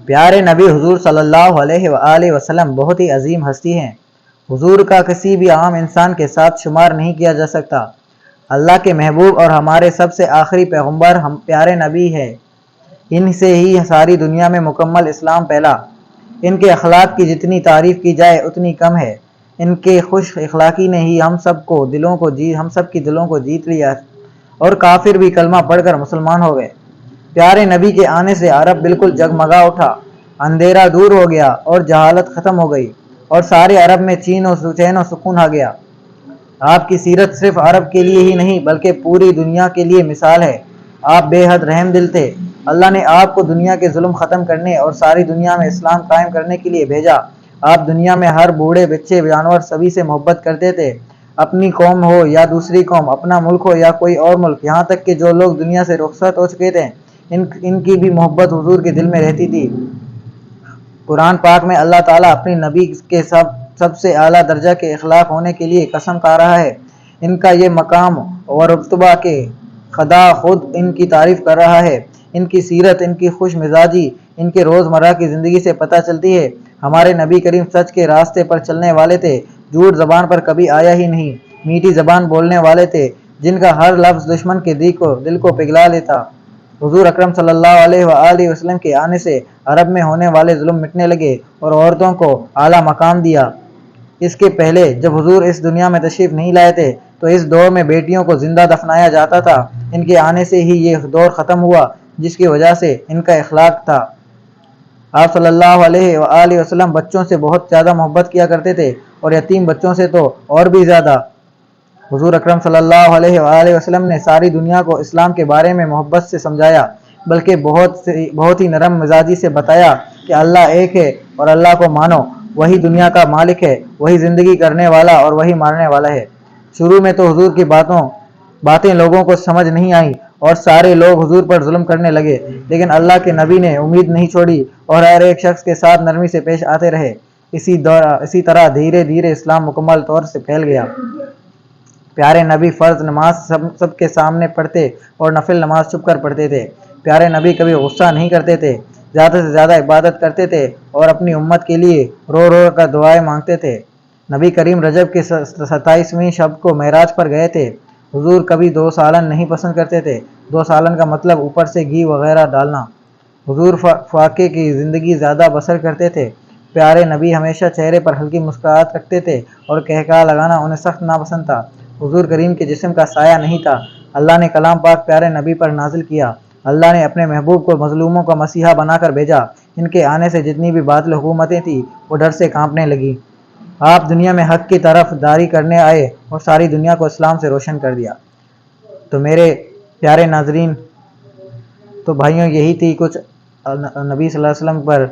پیارے نبی حضور صلی اللہ علیہ وآلہ وسلم بہت ہی عظیم ہستی ہیں۔ حضور کا کسی بھی عام انسان کے ساتھ شمار نہیں کیا جا سکتا۔ اللہ کے محبوب اور ہمارے سب سے آخری پیغمبر ہم پیارے نبی ہیں۔ ان سے ہی ساری دنیا میں مکمل اسلام پھیلا۔ ان کے اخلاق کی جتنی تعریف کی جائے اتنی کم ہے۔ ان کے خوش اخلاقی نے ہی ہم سب کی دلوں کو جیت لیا اور کافر بھی کلمہ پڑھ کر مسلمان ہو گئے۔ پیارے نبی کے آنے سے عرب بالکل جگمگا اٹھا، اندھیرا دور ہو گیا اور جہالت ختم ہو گئی، اور سارے عرب میں چین و سکون آ گیا۔ آپ کی سیرت صرف عرب کے لیے ہی نہیں بلکہ پوری دنیا کے لیے مثال ہے۔ آپ بے حد رحم دل تھے۔ اللہ نے آپ کو دنیا کے ظلم ختم کرنے اور ساری دنیا میں اسلام قائم کرنے کے لیے بھیجا۔ آپ دنیا میں ہر بوڑھے بچے جانور سبھی سے محبت کرتے تھے، اپنی قوم ہو یا دوسری قوم، اپنا ملک ہو یا کوئی اور ملک، یہاں تک کہ جو لوگ دنیا سے رخصت ہو چکے تھے ان کی بھی محبت حضور کے دل میں رہتی تھی۔ قرآن پاک میں اللہ تعالیٰ اپنی نبی کے سب سے اعلیٰ درجہ کے اخلاق ہونے کے لیے قسم کھا رہا ہے۔ ان کا یہ مقام و رتبہ کہ خدا خود ان کی تعریف کر رہا ہے۔ ان کی سیرت، ان کی خوش مزاجی، ان کے روزمرہ کی زندگی سے پتہ چلتی ہے۔ ہمارے نبی کریم سچ کے راستے پر چلنے والے تھے، جھوٹ زبان پر کبھی آیا ہی نہیں، میٹھی زبان بولنے والے تھے، جن کا ہر لفظ دشمن کے دل کو پگھلا لیتا۔ حضور اکرم صلی اللہ علیہ وآلہ وسلم کے آنے سے عرب میں ہونے والے ظلم مٹنے لگے اور عورتوں کو اعلیٰ مقام دیا۔ اس کے پہلے جب حضور اس دنیا میں تشریف نہیں لائے تھے تو اس دور میں بیٹیوں کو زندہ دفنایا جاتا تھا۔ ان کے آنے سے ہی یہ دور ختم ہوا جس کی وجہ سے ان کا اخلاق تھا۔ آپ صلی اللہ علیہ وآلہ وسلم بچوں سے بہت زیادہ محبت کیا کرتے تھے اور یتیم بچوں سے تو اور بھی زیادہ۔ حضور اکرم صلی اللہ علیہ وآلہ وسلم نے ساری دنیا کو اسلام کے بارے میں محبت سے سمجھایا، بلکہ بہت ہی نرم مزاجی سے بتایا کہ اللہ ایک ہے اور اللہ کو مانو، وہی دنیا کا مالک ہے، وہی زندگی کرنے والا اور وہی مارنے والا ہے۔ شروع میں تو حضور کی باتیں لوگوں کو سمجھ نہیں آئیں اور سارے لوگ حضور پر ظلم کرنے لگے، لیکن اللہ کے نبی نے امید نہیں چھوڑی اور ہر ایک شخص کے ساتھ نرمی سے پیش آتے رہے۔ اسی طرح دھیرے دھیرے اسلام مکمل طور سے پھیل گیا۔ پیارے نبی فرض نماز سب کے سامنے پڑھتے اور نفل نماز چھپ کر پڑھتے تھے۔ پیارے نبی کبھی غصہ نہیں کرتے تھے، زیادہ سے زیادہ عبادت کرتے تھے اور اپنی امت کے لیے رو رو کر دعائیں مانگتے تھے۔ نبی کریم رجب کے 27ویں شب کو معراج پر گئے تھے۔ حضور کبھی 2 سالن نہیں پسند کرتے تھے۔ 2 سالن کا مطلب اوپر سے گھی وغیرہ ڈالنا۔ حضور فاقے کی زندگی زیادہ بسر کرتے تھے۔ پیارے نبی ہمیشہ چہرے پر ہلکی مسکراہٹ رکھتے تھے اور قہقہا لگانا انہیں سخت ناپسند تھا۔ حضور کریم کے جسم کا سایہ نہیں تھا۔ اللہ نے کلام پاک پیارے نبی پر نازل کیا۔ اللہ نے اپنے محبوب کو مظلوموں کا مسیحا بنا کر بھیجا۔ ان کے آنے سے جتنی بھی باطل حکومتیں تھیں وہ ڈر سے کانپنے لگیں۔ آپ دنیا میں حق کی طرف داری کرنے آئے اور ساری دنیا کو اسلام سے روشن کر دیا۔ تو میرے پیارے ناظرین، تو بھائیوں، یہی تھی کچھ نبی صلی اللہ علیہ وسلم پر